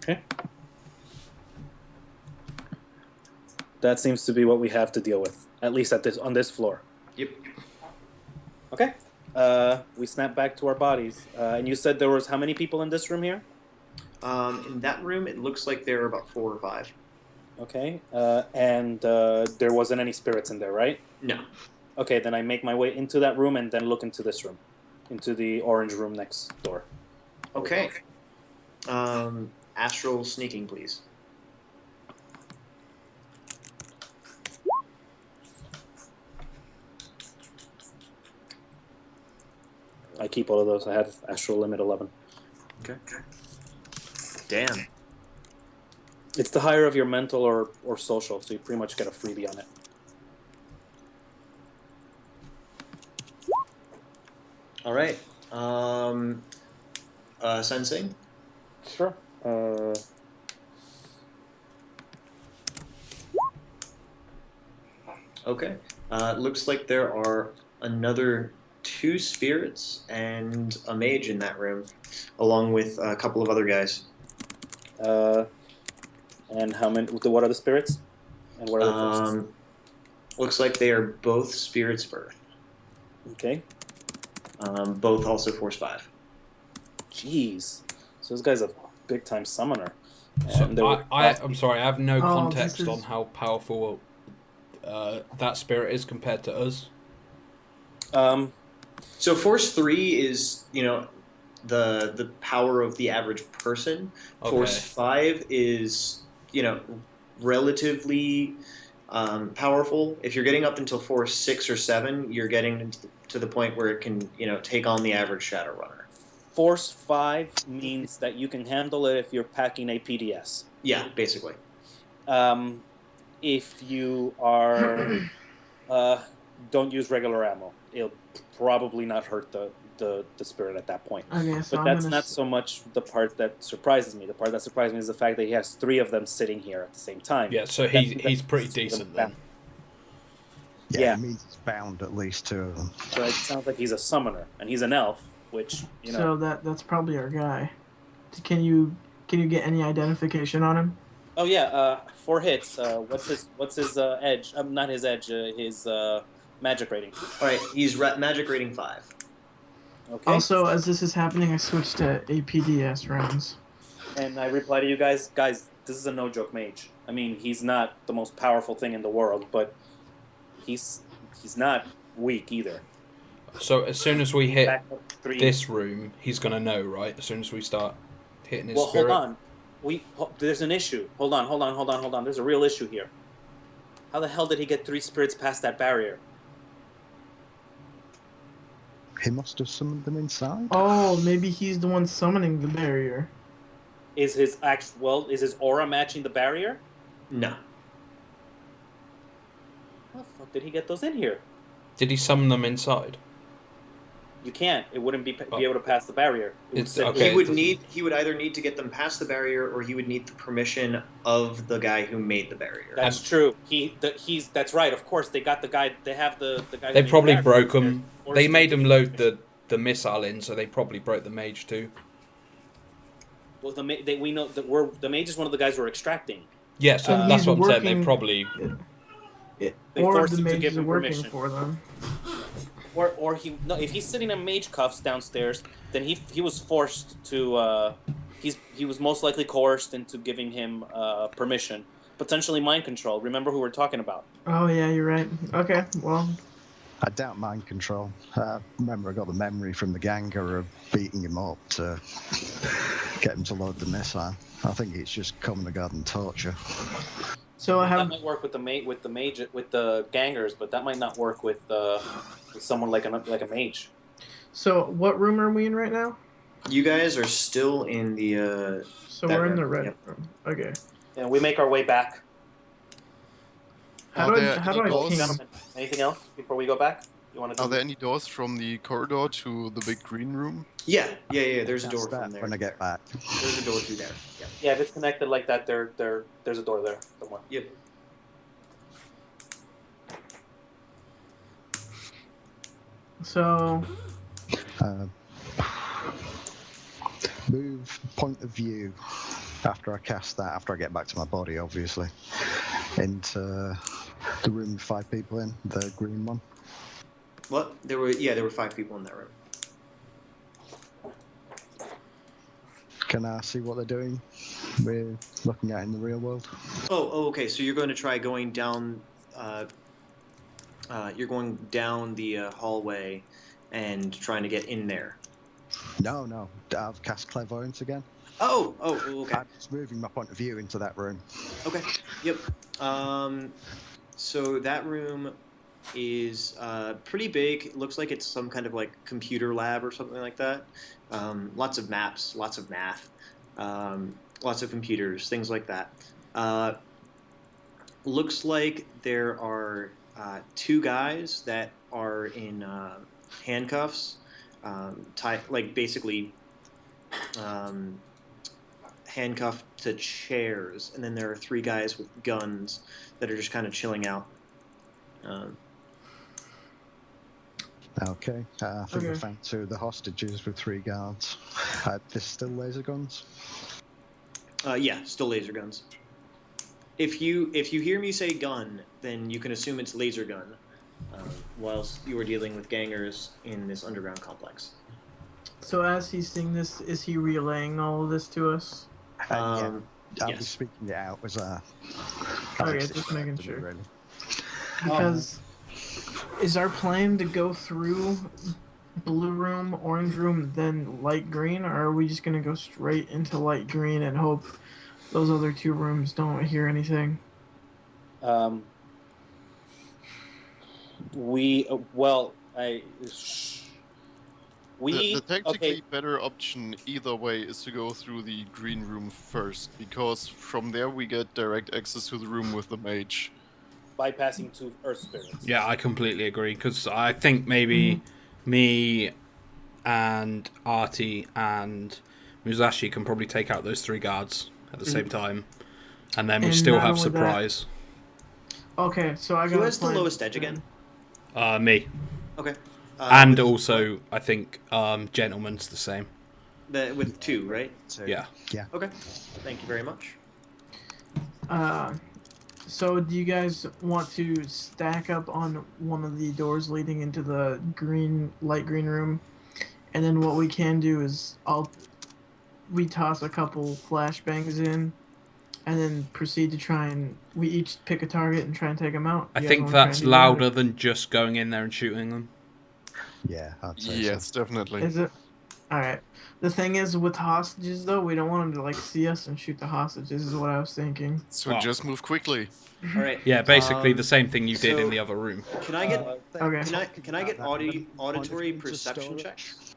Okay. That seems to be what we have to deal with, at least on this floor. Yep. Okay. We snap back to our bodies. And you said there was how many people in this room here? In that room, it looks like there are about 4 or 5. Okay. And there wasn't any spirits in there, right? No. Okay, then I make my way into that room and then look into this room. Into the orange room next door. Okay. Astral sneaking, please. I keep all of those. I have astral limit 11. Okay. Damn. It's the higher of your mental or social, so you pretty much get a freebie on it. All right. Sensing? Sure. Okay. Looks like there are another 2 spirits and a mage in that room, along with a couple of other guys. And how many? What are the spirits? And what are the forces? Looks like they are both spirits of Earth. Okay. Both also Force 5. Jeez. So this guy's a big-time summoner. So I'm sorry, I have no context is... on how powerful that spirit is compared to us. So Force 3 is, the power of the average person. Okay. Force 5 is, relatively powerful. If you're getting up until Force 6 or 7, you're getting to the point where it can, take on the average Shadowrunner. Force 5 means that you can handle it if you're packing a PDS. Yeah, basically. If you are... don't use regular ammo. It'll probably not hurt the spirit at that point. Okay, so but that's not so much the part that surprises me. The part that surprises me is the fact that he has 3 of them sitting here at the same time. Yeah, so he's pretty decent then. Yeah, it means it's bound at least 2 of them. So it sounds like he's a summoner, and he's an elf, which, So that's probably our guy. Can you get any identification on him? Oh yeah, 4 hits. What's his edge? Not his edge. His magic rating. All right, he's magic rating 5. Okay. Also, as this is happening, I switched to APDS rounds. And I reply to you guys, this is a no-joke mage. I mean, he's not the most powerful thing in the world, but he's not weak either. So as soon as we hit this room, he's gonna know, right? As soon as we start hitting his spirit. Hold on. There's an issue. Hold on. There's a real issue here. How the hell did he get 3 spirits past that barrier? He must have summoned them inside. Oh, maybe he's the one summoning the barrier. Is his aura matching the barrier? No. How the fuck did he get those in here? Did he summon them inside? You can't. It wouldn't be able to pass the barrier. Okay. He would either need to get them past the barrier, or he would need the permission of the guy who made the barrier. That's true. That's right. Of course, they got the guy. They have the guy. They probably broke them. They made him load the missile in, so they probably broke the mage too. Well, we know that the mage is one of the guys we're extracting. Yeah, so that's what I'm saying. They probably. They or forced the him to mage give is him working permission. for them. Or if he's sitting in mage cuffs downstairs, then he was forced to. He was most likely coerced into giving him permission, potentially mind control. Remember who we're talking about? Oh yeah, you're right. Okay, well. I doubt mind control. Remember, I got the memory from the ganger of beating him up to get him to load the missile. I think it's just common garden torture. So that might work with the gangers, but that might not work with someone like a mage. So what room are we in right now? You guys are still in the. So we're in the red room. Okay. And we make our way back. How do I ping? Anything else before we go back? You want to? Are there any doors from the corridor to the big green room? Yeah. There's a door from there. When I get back. There's a door through there. Yeah. Yeah, if it's connected like that, there's a door there somewhere. Yep. So. Move point of view. after I cast that, after I get back to my body, obviously, into the room with 5 people in, the green one. What? There were 5 people in that room. Can I see what they're doing? We're looking at in the real world. Oh, okay. So you're going to try going down. You're going down the hallway and trying to get in there. No. I've cast clairvoyance again. Oh, okay. I'm just moving my point of view into that room. Okay. Yep. So that room is pretty big. It looks like it's some kind of like computer lab or something like that. Lots of maps, lots of math, lots of computers, things like that. Looks like there are 2 guys that are in handcuffs, basically handcuffed to chairs, and then there are 3 guys with guns that are just kind of chilling out. Okay, I think I found 2 of the hostages with 3 guards. There's still laser guns? Yeah, still laser guns. If you hear me say gun, then you can assume it's laser gun, whilst you are dealing with gangers in this underground complex. So as he's saying this, is he relaying all of this to us? I'll be yes. speaking it out as a... Okay, just making sure. Really. Because is our plan to go through blue room, orange room, then light green, or are we just going to go straight into light green and hope those other 2 rooms don't hear anything? The technically better option either way is to go through the green room first, because from there we get direct access to the room with the mage. Bypassing 2 earth spirits. Yeah, I completely agree, because I think maybe me and Artie and Musashi can probably take out those 3 guards at the same time, and then we still have surprise. Okay, so I got. Who has the lowest edge again? Me. Okay. And also, I think Gentleman's the same. With 2, right? Yeah. Okay. Thank you very much. So do you guys want to stack up on one of the doors leading into the light green room? And then what we can do is we toss a couple flashbangs in, and then proceed to try and we each pick a target and try and take them out. I think that's louder than just going in there and shooting them. Yeah, I'd say yes, so. definitely. Is it? Alright. The thing is, with hostages, though, we don't want them to, like, see us and shoot the hostages, is what I was thinking. So just move quickly. All right. Yeah, basically the same thing you did in the other room. Can I get Okay. can I get auditory perception checks?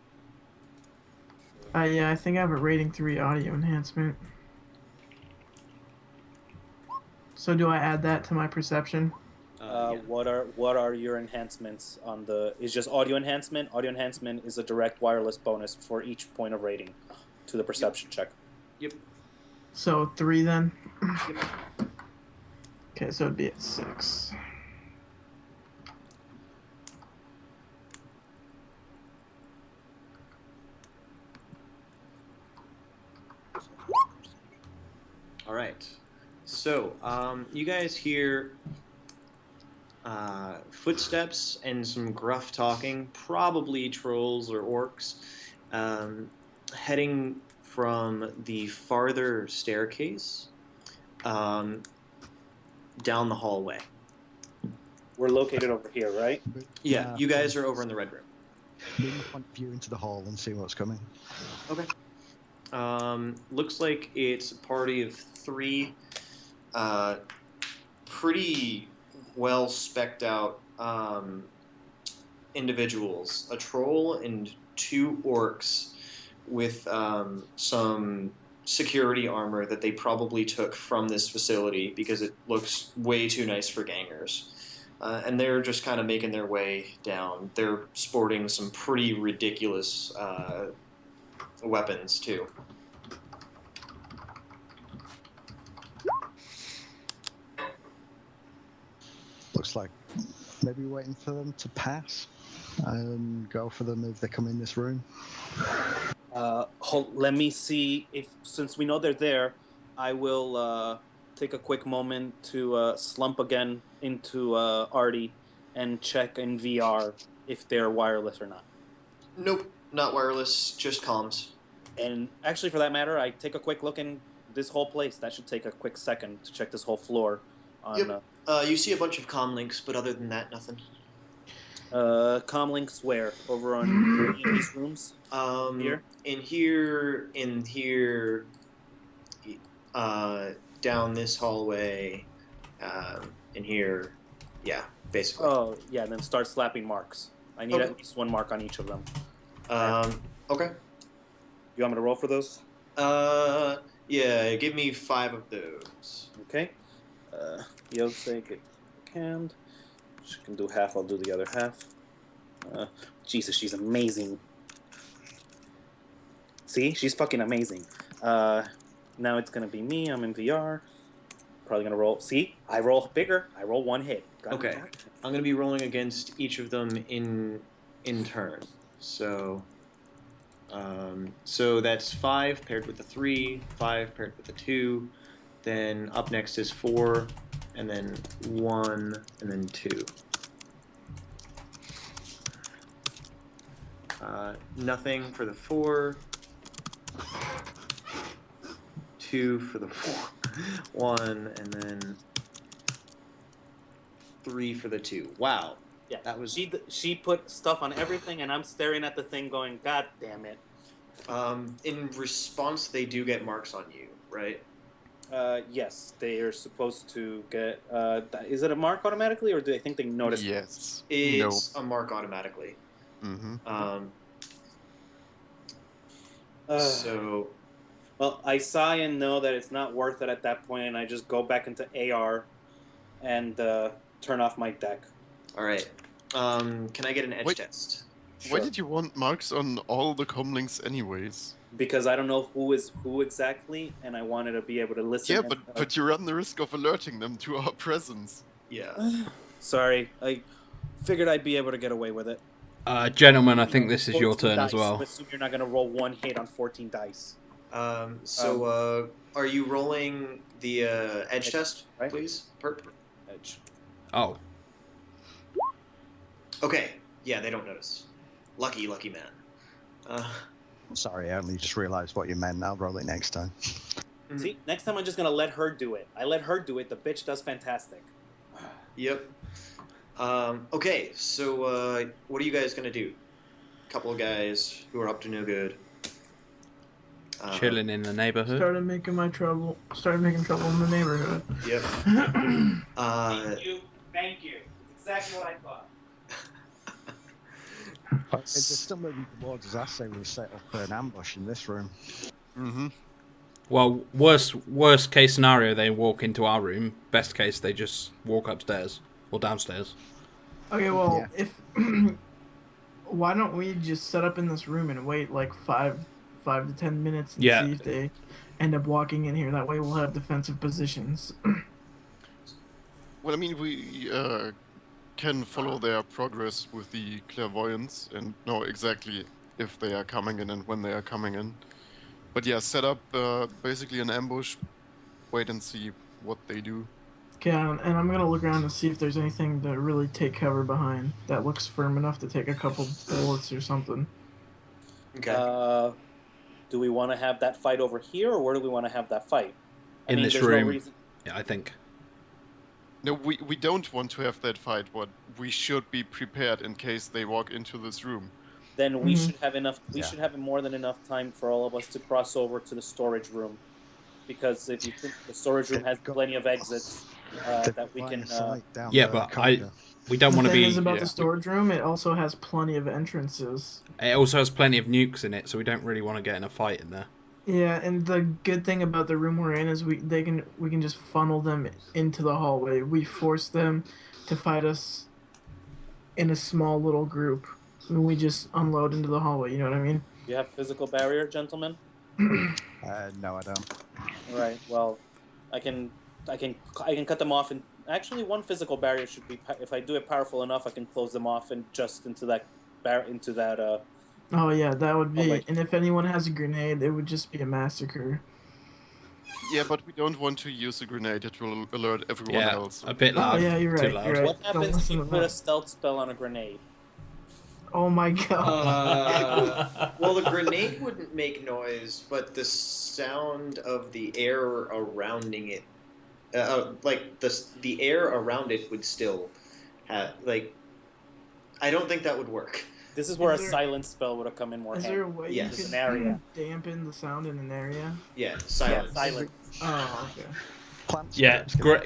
Yeah, I think I have a rating 3 audio enhancement. So do I add that to my perception? Yeah. What are your enhancements on the? Is just audio enhancement. Audio enhancement is a direct wireless bonus for each point of rating to the perception check. Yep. So 3 then. Yep. Okay, so it'd be at 6. All right. So you guys hear footsteps and some gruff talking, probably trolls or orcs, heading from the farther staircase down the hallway. We're located over here, right? Yeah, you guys are over in the red room. Move my point of view into the hall and see what's coming. Okay. Looks like it's a party of 3 pretty well specced out individuals. A troll and 2 orcs with some security armor that they probably took from this facility because it looks way too nice for gangers. And they're just kind of making their way down. They're sporting some pretty ridiculous weapons, too. Looks like maybe waiting for them to pass and go for them if they come in this room. Let me see if, since we know they're there, I will take a quick moment to slump again into Artie and check in VR if they're wireless or not. Nope, not wireless, just comms. And actually, for that matter, I take a quick look in this whole place. That should take a quick second to check this whole floor. On, Yep. You see a bunch of comm links, but other than that, nothing. Comm links where? Over on any of these rooms? Here? In here, down this hallway, in here, yeah, basically. Oh, yeah, then start slapping marks. I need at least one mark on each of them. Okay. You want me to roll for those? Yeah, give me 5 of those. Okay. Yosei, get canned. She can do half, I'll do the other half. Jesus, she's amazing. See? She's fucking amazing. Now it's gonna be me, I'm in VR. Probably gonna roll. See? I roll bigger. I roll 1 hit. Okay. I'm gonna be rolling against each of them in turn. So that's 5 paired with a 3, 5 paired with a 2. Then up next is 4, and then 1, and then 2. Nothing for the 4. 2 for the 4. 1, and then 3 for the 2. Wow. Yeah, that was. She put stuff on everything, and I'm staring at the thing, going, "God damn it!" In response, they do get marks on you, right? Yes, they are supposed to get. Is it a mark automatically, or do they think they notice? Yes. It's a mark automatically. Mm-hmm. So. Well, I sigh and know that it's not worth it at that point, and I just go back into AR and turn off my deck. All right. Can I get an edge test? Why did you want marks on all the comlinks anyways? Because I don't know who is who exactly, and I wanted to be able to listen. Yeah, but you run the risk of alerting them to our presence. Yeah. Sorry, I figured I'd be able to get away with it. Gentlemen, I think this is your 14 turn dice. as well. I assume you're not going to roll 1 hit on 14 dice. Are you rolling the edge test, right? Please? Purp. Edge. Oh. Okay. Yeah, they don't notice. Lucky man. Sorry, I only just realised what you meant. I'll roll it next time. See, next time I'm just going to let her do it. I let her do it. The bitch does fantastic. Yep. Okay, so what are you guys gonna do? Couple of guys who are up to no good. Chilling in the neighborhood. Started making trouble in the neighborhood. Yep. Thank you. It's exactly what I thought. If they're still moving towards us, I say we set up an ambush in this room. Mm-hmm. Well, worst case scenario, they walk into our room. Best case, they just walk upstairs or downstairs. Okay, well, if why don't we just set up in this room and wait like 5 to 10 minutes and see if they end up walking in here? That way, we'll have defensive positions. Well, I mean, we can follow their progress with the clairvoyance and know exactly if they are coming in and when they are coming in. But yeah, set up basically an ambush, wait and see what they do. Okay, and I'm gonna look around and see if there's anything to really take cover behind that looks firm enough to take a couple bullets or something. Okay. Do we want to have that fight over here, or where do we want to have that fight? In this room. No yeah, I think. No, we don't want to have that fight. What we should be prepared in case they walk into this room. Then we should have enough. We should have more than enough time for all of us to cross over to the storage room, because if you think the storage room has plenty of exits that we can. Yeah, but we don't want to be. The thing is about the storage room, it also has plenty of entrances. It also has plenty of nukes in it, so we don't really want to get in a fight in there. Yeah, and the good thing about the room we're in is we can just funnel them into the hallway. We force them to fight us in a small little group. And we just unload into the hallway. You know what I mean? You have physical barrier, gentlemen? No, I don't. All right. Well, I can cut them off, and actually, one physical barrier should be. If I do it powerful enough, I can close them off and just into that Oh yeah, that would be. hallway. And if anyone has a grenade, it would just be a massacre. Yeah, but we don't want to use a grenade. It will alert everyone Yeah, else. a bit Oh loud. yeah, you're Too right. loud. You're right. What Don't happens if listen you to put a that. stealth spell on a grenade? Oh my god. Well, the grenade wouldn't make noise, but the sound of the air surrounding it, like the air around it would still have like. I don't think that would work. This is where Is a there- silence spell would have come in more Is handy. there a way Yes. you An could area. dampen the sound in an area? Yeah, silence. silence. Oh, okay. Plant Yeah, spirits can do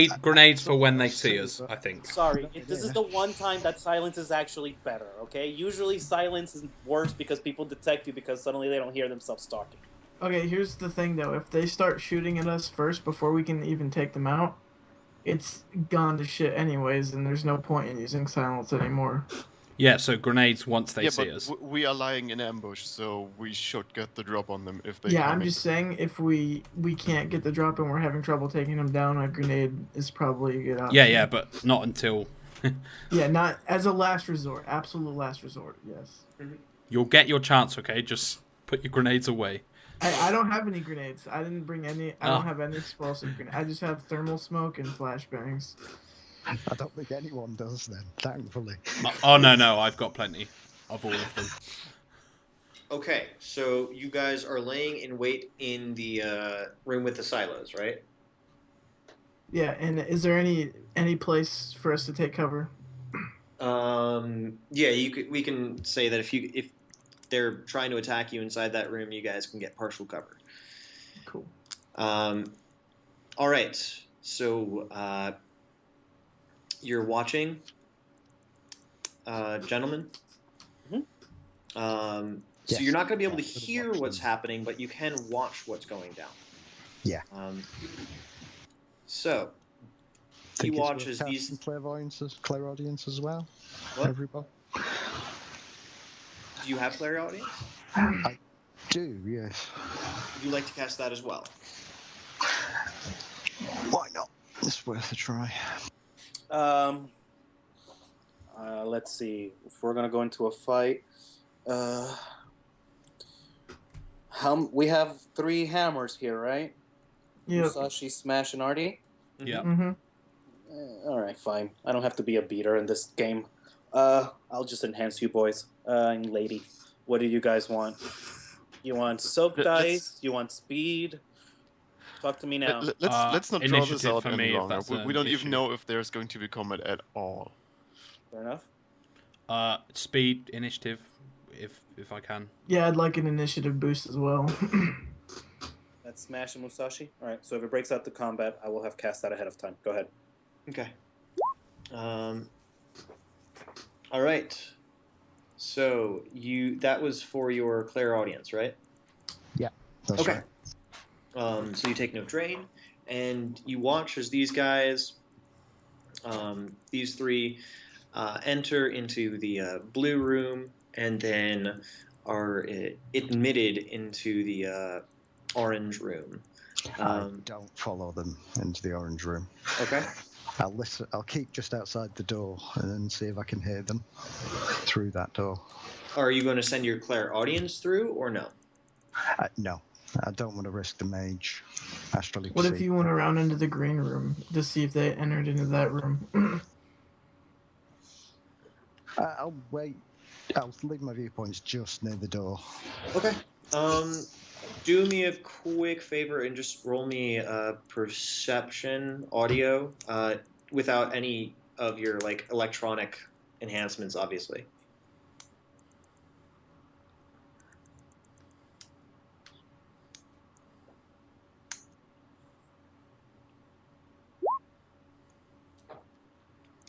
that. grenades for when they see us, I think. Sorry, this is the one time that silence is actually better, okay? Usually silence is worse because people detect you because suddenly they don't hear themselves talking. Okay, here's the thing though. If they start shooting at us first before we can even take them out, it's gone to shit anyways, and there's no point in using silence anymore. Yeah, so grenades once they Yeah, see but us. we are lying in ambush, so we should get the drop on them if they Yeah, come I'm in. just saying if we can't get the drop and we're having trouble taking them down, a grenade is probably a good option. Yeah, but not until... Yeah, not as a last resort. Absolute last resort, yes. You'll get your chance, okay? Just put your grenades away. I don't have any grenades. I didn't bring any. I Oh. don't have any explosive grenades. I just have thermal smoke and flashbangs. I don't think anyone does then, thankfully. Oh, no, I've got plenty of all of them. Okay, so you guys are laying in wait in the room with the silos, right? Yeah, and is there any place for us to take cover? Yeah, we can say that if they're trying to attack you inside that room, you guys can get partial cover. Cool. All right, so you're watching, gentlemen. Mm-hmm. So Yes. you're not going to be able to Yeah, good hear watch what's them. happening, but you can watch what's going down. Yeah. So you Think it's watch worth as casting these. clairaudience as well. What? Everybody. Do you have clairaudience? I do, yes. Would you like to cast that as well? Why not? It's worth a try. Let's see. If we're gonna go into a fight, we have 3 hammers here, right? Yeah. Musashi, Smash, and Artie. Yeah. Mm-hmm. All right, fine. I don't have to be a beater in this game. I'll just enhance you boys. And lady, what do you guys want? You want soak Let's- dice? You want speed? Talk to me now. Let's not draw this initiative out for any me, if longer. that's We an don't issue. even know if there's going to be combat at all. Fair enough. Speed, initiative, if I can. Yeah, I'd like an initiative boost as well. That's Smash and Musashi. All right. So if it breaks out to combat, I will have cast that ahead of time. Go ahead. Okay. All right. So that was for your clairaudience, right? That's Okay. right. So you take no drain, and you watch as these guys, these 3, enter into the blue room, and then are admitted into the orange room. I don't follow them into the orange room. Okay. I'll listen. I'll keep just outside the door and then see if I can hear them through that door. Are you going to send your clairaudience through, or no? No, I don't want to risk the mage astrally. What if perceived. you went around into the green room to see if they entered into that room? I'll wait. I'll leave my viewpoints just near the door. Okay. Do me a quick favor and just roll me a perception audio, without any of your electronic enhancements, obviously.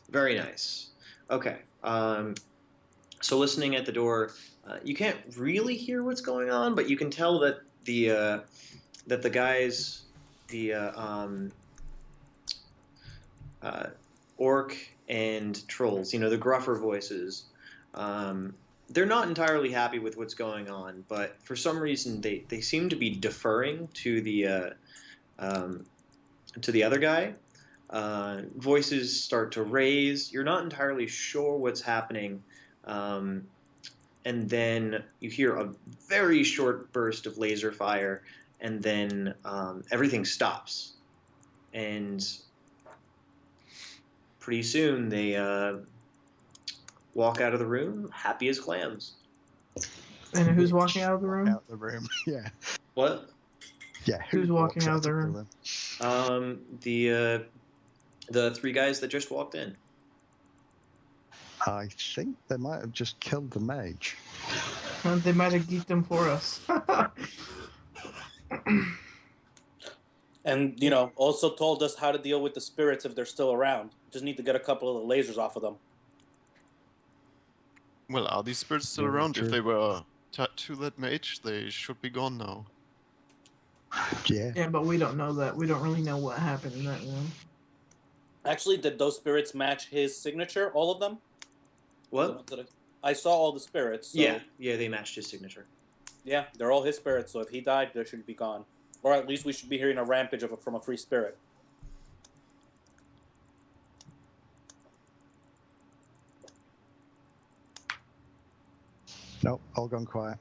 Very nice. Okay. So listening at the door, you can't really hear what's going on, but you can tell that the guys, the orc and trolls, the gruffer voices, they're not entirely happy with what's going on, but for some reason they seem to be deferring to the other guy. Voices start to raise. You're not entirely sure what's happening. And then you hear a very short burst of laser fire, and then everything stops, and pretty soon they walk out of the room happy as clams. And who's walking out of the room? Out the room. Yeah. What? Yeah. Who's walking walks out of the room? The three guys that just walked in. I think they might have just killed the mage. They might have geeked them for us. And, also told us how to deal with the spirits if they're still around. Just need to get a couple of the lasers off of them. Well, are these spirits still Yeah, around? true. If they were tied to that mage, they should be gone now. Yeah. Yeah, but we don't know that. We don't really know what happened in that room. Actually, did those spirits match his signature, all of them? What? I saw all the spirits. So, Yeah, they matched his signature. Yeah, they're all his spirits, so if he died, they should be gone. Or at least we should be hearing a rampage from a free spirit. Nope, all gone quiet.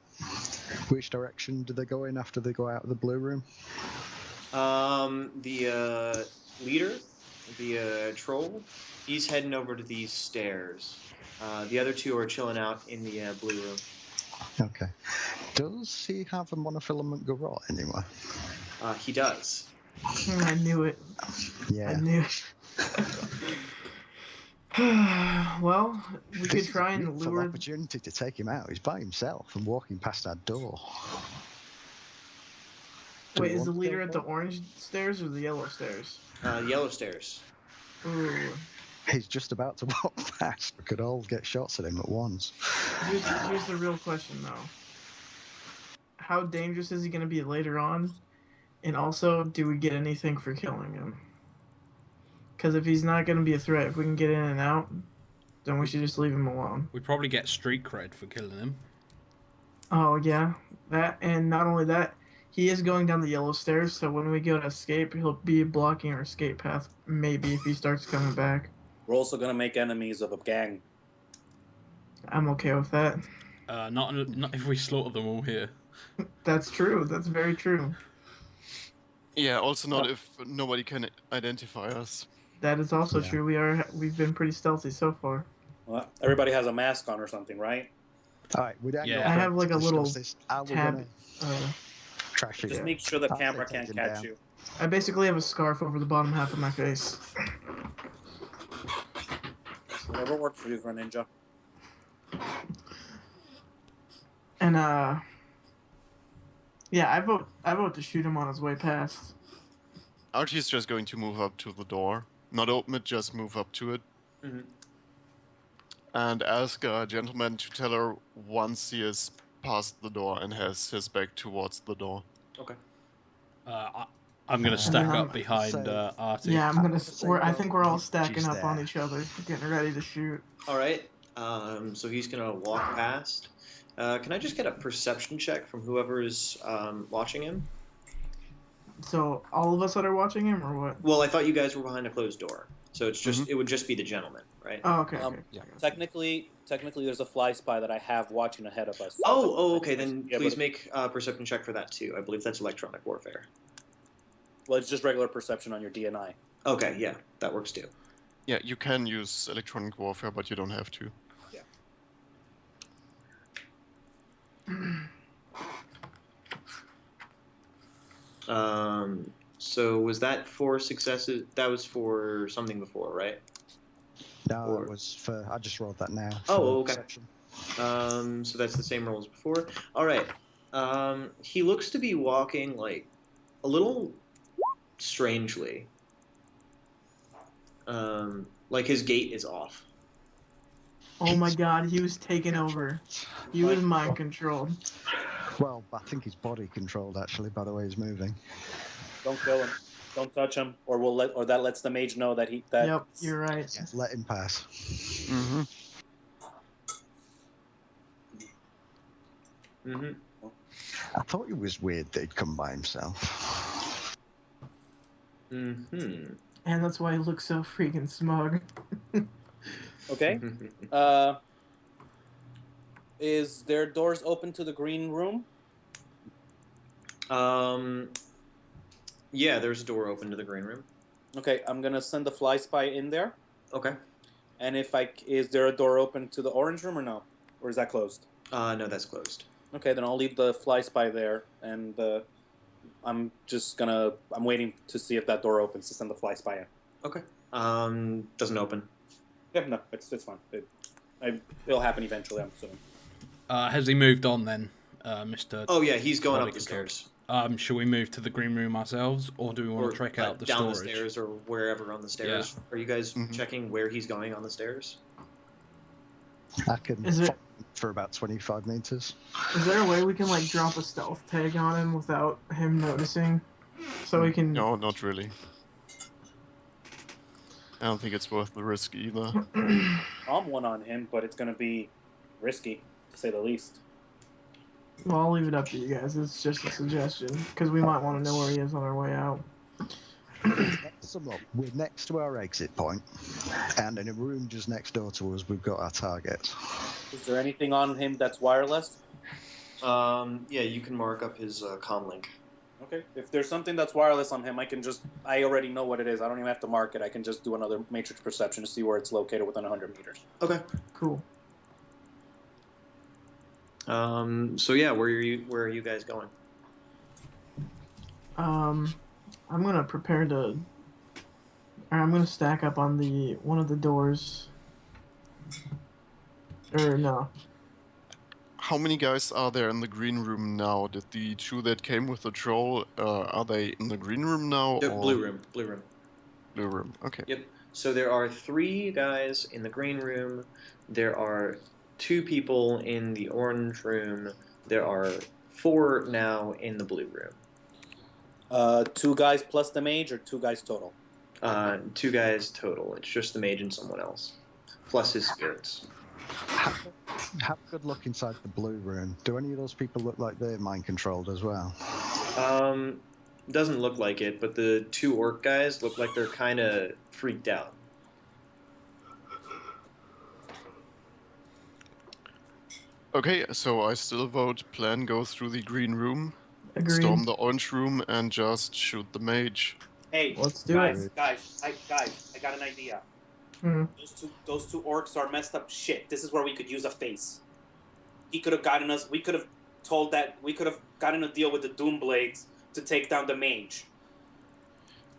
Which direction do they go in after they go out of the blue room? The leader, the troll, he's heading over to these stairs. The other two are chilling out in the blue room. Okay. Does he have a monofilament garrote anywhere? He does. I knew it. Yeah. I knew it. Well, we could try and Beautiful lure. opportunity to take him out. He's by himself and walking past our door. Do Wait, we is the want to leader go at for the orange stairs or the yellow stairs? Yellow stairs. Ooh. He's just about to walk past. We could all get shots at him at once. Here's the real question, though. How dangerous is he going to be later on? And also, do we get anything for killing him? Because if he's not going to be a threat, if we can get in and out, then we should just leave him alone. We probably get street cred for killing him. Oh, yeah. That, and not only that, he is going down the yellow stairs, so when we go to escape, he'll be blocking our escape path, maybe, if he starts coming back. We're also going to make enemies of a gang. I'm okay with that. Not if we slaughter them all here. That's true. That's very true. Yeah, also not if nobody can identify us. That is also Yeah. true. We've been pretty stealthy so far. Well, everybody has a mask on or something, right? All right, we don't Yeah. go I have, like, a discuss little this. Are we tab. gonna trash it? Just Yeah. make sure the I'll camera take can't him catch down. you. I basically have a scarf over the bottom half of my face. Whatever works for you, for a ninja. And yeah, I vote to shoot him on his way past. Archie's just going to move up to the door. Not open it, just move up to it. Mhm. And ask a gentleman to tell her once he is past the door and has his back towards the door. Okay. I'm going to stack then up behind so- Artie. Yeah, I think we're all She's stacking up on there. each other, getting ready to shoot. All right. So he's gonna walk past. Can I just get a perception check from whoever is watching him? So all of us that are watching him, or what? Well, I thought you guys were behind a closed door, so it's just it would just be the gentleman, right? Oh, okay. yeah. Technically, there's a fly spy that I have watching ahead of us. Okay. Then Yeah, please but- make a perception check for that too. I believe that's electronic warfare. Well, it's just regular perception on your DNI. Okay, yeah, that works too. Yeah, you can use electronic warfare, but you don't have to. So was that 4 successes? That was for something before, right? No, Or- it was for. I just rolled that now. Oh, for okay. perception. So that's the same roll as before. All right. He looks to be walking like a little strangely. Like his gait is off. Oh my God, he was taken over. He was mind controlled. Well, I think he's body controlled actually by the way he's moving. Don't kill him. Don't touch him, or that lets the mage know that he. That Yep, you're right. Yeah, let him pass. Mm-hmm. Mm-hmm. I thought it was weird that he'd come by himself. Mm-hmm. And that's why he looks so freaking smug. Okay. Is there doors open to the green room? Yeah, there's a door open to the green room. Okay, I'm gonna send the fly spy in there. Okay. And is there a door open to the orange room or no? Or is that closed? No, that's closed. Okay, then I'll leave the fly spy there, and I'm waiting to see if that door opens to send the fly spy in. Okay. Doesn't open. Yeah, no, it's fine. It'll happen eventually, I'm assuming. Has he moved on then, Mr. Oh yeah, he's going Body up the control? stairs. Shall we move to the green room ourselves, or do we want to check out the down storage? the stairs or wherever on the stairs? Yeah. Are you guys checking where he's going on the stairs? I can Is it- follow for about 25 meters. Is there a way we can like drop a stealth tag on him without him noticing, so we can? No, not really. I don't think it's worth the risk either. I'm one on him, but it's gonna be risky, to say the least. Well, I'll leave it up to you guys. It's just a suggestion because we might want to know where he is on our way out. So look, we're next to our exit point, and in a room just next door to us, we've got our targets. Is there anything on him that's wireless? Yeah, you can mark up his comm link. Okay. If there's something that's wireless on him, I already know what it is. I don't even have to mark it. I can just do another matrix perception to see where it's located within 100 meters. Okay. Cool. So yeah, where are you guys going? I'm gonna prepare to. Or I'm gonna stack up on one of the doors. Or no. How many guys are there in the green room now? Did the two that came with the troll, are they in the green room now? The or... blue room. Blue room. Blue room, okay. Yep. So there are 3 guys in the green room. There are 2 people in the orange room. There are 4 now in the blue room. 2 guys plus the mage, or 2 guys total? 2 guys total. It's just the mage and someone else, plus his spirits. Have a good look inside the blue room. Do any of those people look like they're mind controlled as well? Doesn't look like it, but the 2 orc guys look like they're kind of freaked out. Okay, so I still vote plan go through the green room, Agreed. storm the orange room, and just shoot the mage. Hey, Let's do guys, it. guys, I got an idea. Hmm. Those two orcs are messed up shit. This is where we could use a face. He could have gotten us. We could have gotten a deal with the Doom Blades to take down the mage.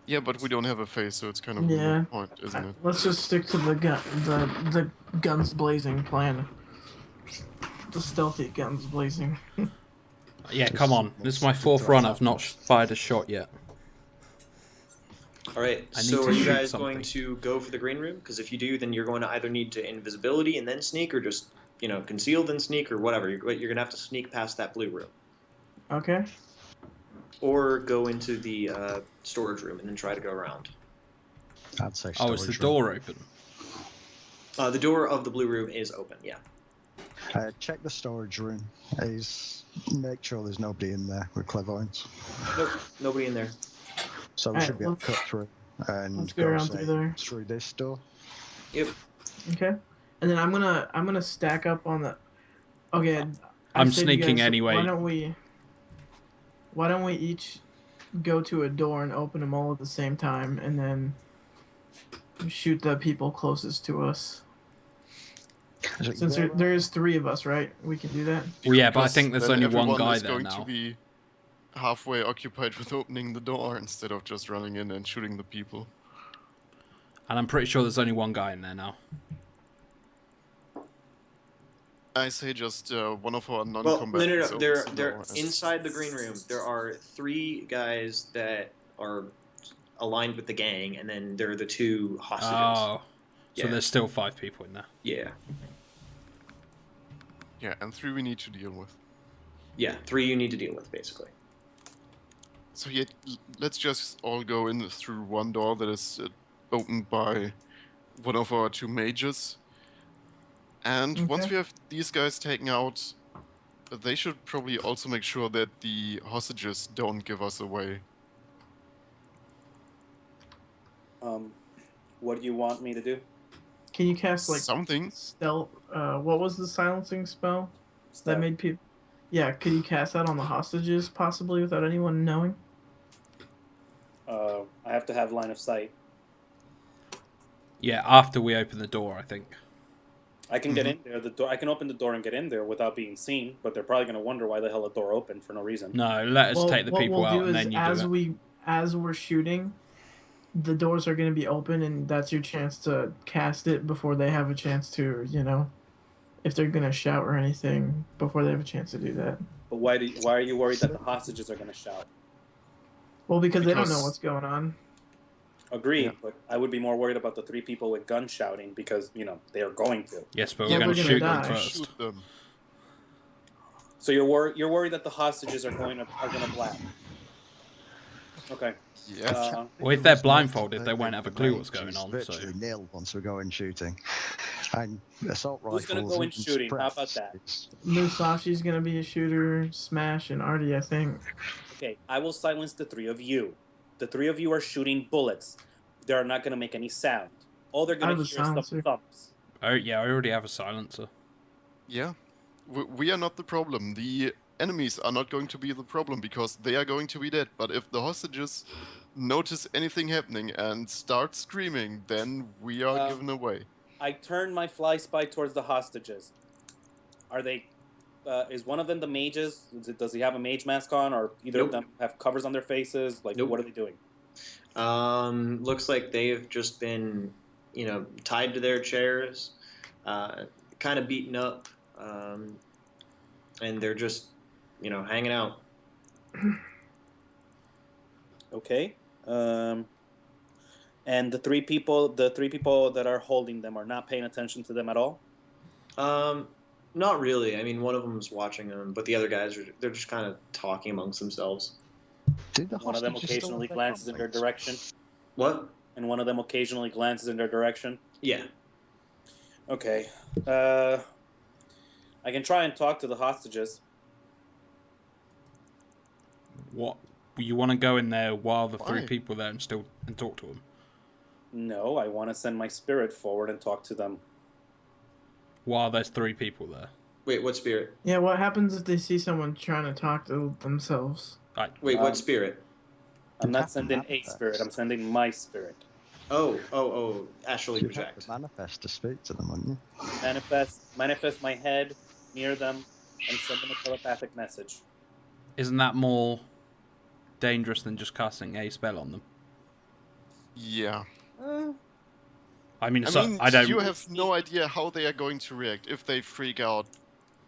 Yeah, but we don't have a face, so it's kind of a Yeah. moot point, isn't it? Let's just stick to the guns blazing plan. The stealthy guns blazing. Yeah, come on. This is my 4th run. I've not fired a shot yet. All right. I need So to are you shoot guys something. going to go for the green room? Because if you do, then you're going to either need to invisibility and then sneak, or just conceal then sneak, or whatever. You're going to have to sneak past that blue room, Okay. or go into the storage room and then try to go around. I'd say Oh, is the storage room. door open? The door of the blue room is open. Yeah. Check the storage room. Make sure there's nobody in there with clairvoyance. Nope. Nobody in there. So we Alright, should be able to let's- cut through and let's go around say, through there. through this door. Yep. Okay. And then I'm gonna stack up on the. Okay. I'm say to you sneaking guys, anyway. Why don't we each go to a door and open them all at the same time, and then shoot the people closest to us? Since there is 3 of us, right? We can do that. Well, yeah, but I Because think there's then only one everyone guy is there going now. to be halfway occupied with opening the door instead of just running in and shooting the people. And I'm pretty sure there's only one guy in there now. I say just one of our Well, no, non-combatants. no. opens They're the they're door and- inside the green room. There are 3 guys that are aligned with the gang, and then there are the 2 hostages. Oh. So Yeah. there's still 5 people in there. Yeah. Yeah, and 3 we need to deal with. Yeah. 3 you need to deal with, basically. So yeah, let's just all go in through one door that is opened by one of our 2 mages. And once Okay. we have these guys taken out, they should probably also make sure that the hostages don't give us away. What do you want me to do? Can you cast like Something. stealth? What was the silencing spell that made people? Yeah, could you cast that on the hostages possibly without anyone knowing? I have to have line of sight. Yeah, after we open the door, I think. I can get in there. The door. I can open the door and get in there without being seen. But they're probably going to wonder why the hell the door opened for no reason. No, let us take the people what out we'll do and is then you do it. as we're shooting, the doors are going to be open, and that's your chance to cast it before they have a chance to, if they're going to shout or anything, before they have a chance to do that. But why are you worried that the hostages are going to shout? Well, because they don't know Because- what's going on. Agreed, Yeah. but I would be more worried about the 3 people with guns shouting because they are going to. Yes, but Yeah, we're going we're to gonna shoot them die. first. Shoot them. So you're worried that the hostages are going to blab. Okay. Yes. Well, if they're blindfolded, they won't have a clue what's going on. Virtually So nil once we go in shooting. And assault rifles. Who's gonna go in and shooting? How about suppress that? is- Musashi's going to be a shooter, Smash, and Artie, I think. Okay, I will silence the 3 of you. The 3 of you are shooting bullets. They're not going to make any sound. All they're I going have to a hear is some silencer. thumps. oh yeah, I already have a silencer. Yeah. We are not the problem. The enemies are not going to be the problem because they are going to be dead. But if the hostages notice anything happening and start screaming, then we are given away. I turn my fly spy towards the hostages. Are they? Is one of them the mages? Does he have a mage mask on, or either Nope. of them have covers on their faces? Like, Nope. what are they doing? Looks like they have just been, tied to their chairs, kind of beaten up, and they're just, hanging out. Okay. And the 3 people that are holding them are not paying attention to them at all. Not really. I mean, one of them's watching them, but the other guys they're just kind of talking amongst themselves. Did the One of them hostages still occasionally have their glances in their complaints? direction, What? and one of them occasionally glances in their direction. Yeah. Okay. I can try and talk to the hostages. What? You want to go in there while the 3 Why? people there and talk to them? No, I want to send my spirit forward and talk to them. While there's 3 people there. Wait, what spirit? Yeah, what happens if they see someone trying to talk to themselves? Wait, Um, what spirit? I'm not have to sending a manifest. spirit. I'm sending my spirit. Oh, astrally You'd have project. to manifest to speak to them, wouldn't you? Manifest my head near them and send them a telepathic message. Isn't that more dangerous than just casting a spell on them? Yeah. I mean, I mean, I don't. you have no idea how they are going to react if they freak out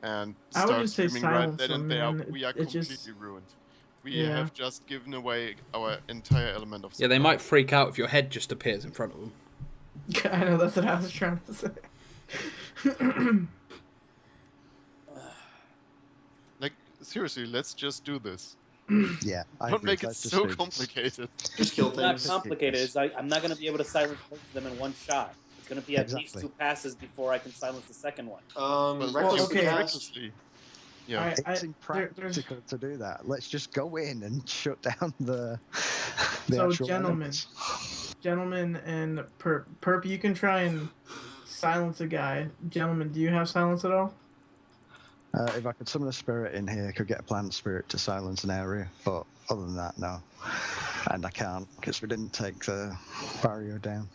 and I would start just say screaming right silence then them, and there. man. We are It just- completely ruined. We Yeah. have just given away our entire element of. Yeah, they surprise. might freak out if your head just appears in front of them. I know, that's what I was trying to say. Like seriously, let's just do this. Yeah. I Don't agree. make it Let's just so do this. complicated. Just kill It's not things. complicated. I'm not going to be able to silence both of them in one shot. It's going to be at least Exactly. 2 passes before I can silence the second one. But Reckless you can okay. cast. recklessly. Yeah. It's there's- impractical to do that. Let's just go in and shut down the So, actual gentlemen. enemies. Gentlemen and Purp. Purp, you can try and silence a guy. Gentlemen, do you have silence at all? If I could summon a spirit in here, I could get a plant spirit to silence an area, but other than that, no. And I can't, because we didn't take the barrier down.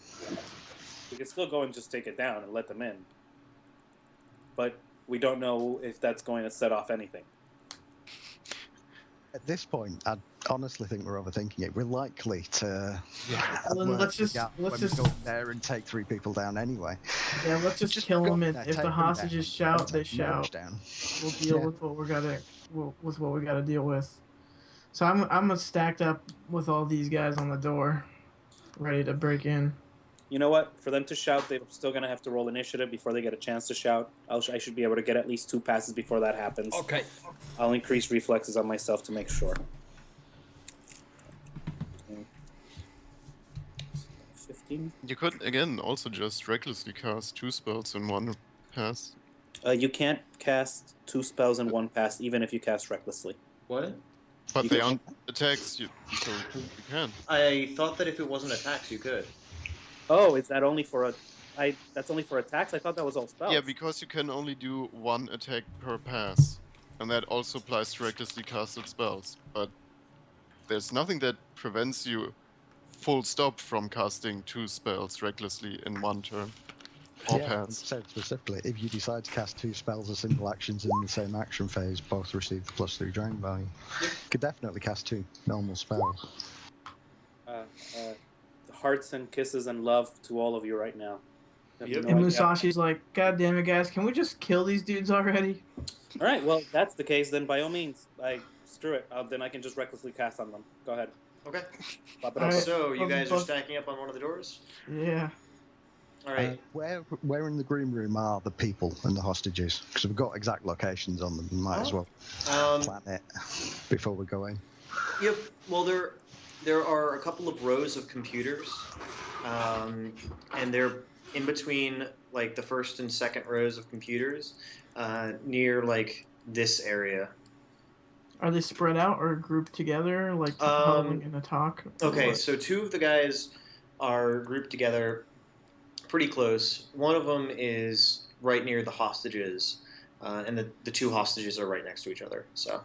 We can still go and just take it down and let them in. But we don't know if that's going to set off anything. At this point, I honestly think we're overthinking it. We're likely to. Well, then let's just- when we go there and take 3 people down anyway. Yeah, let's just kill go them, and there, if take the them hostages down, shout, they take the merge shout. down. We'll deal Yeah. with what we gotta deal with. So I'm stacked up with all these guys on the door, ready to break in. You know what? For them to shout, they're still going to have to roll initiative before they get a chance to shout. I should be able to get at least 2 passes before that happens. Okay. I'll increase reflexes on myself to make sure. 15. You could again also just recklessly cast 2 spells in one pass. You can't cast 2 spells in 1 pass, even if you cast recklessly. What? But You they can- aren't attacks, so you can. I thought that if it wasn't attacks, you could. Oh, is that only for that's only for attacks? I thought that was all spells. Yeah, because you can only do 1 attack per pass. and that also applies to recklessly casted spells. But there's nothing that prevents you full stop from casting 2 spells recklessly in one turn. Or Yeah, it pads. said specifically, if you decide to cast 2 spells or simple actions in the same action phase, both receive the +3 drain value. You could definitely cast 2 normal spells. Hearts and kisses and love to all of you right now. I have Yep. no And idea. Musashi's like, God damn it, guys, can we just kill these dudes already? All right, well, if that's the case, then by all means, screw it. Then I can just recklessly cast on them. Go ahead. Okay. Pop it All up. right. So you guys are Buff- stacking up on one of the doors. Yeah. All right. Where in the green room are the people and the hostages? Because we've got exact locations on them. We might as well plan it before we go in. Yep. Well, there are a couple of rows of computers, and they're in between like the first and second rows of computers, near like this area. Are they spread out or grouped together, like huddling in a talk? Okay, Or- so 2 of the guys are grouped together pretty close. One of them is right near the hostages, and the 2 hostages are right next to each other. So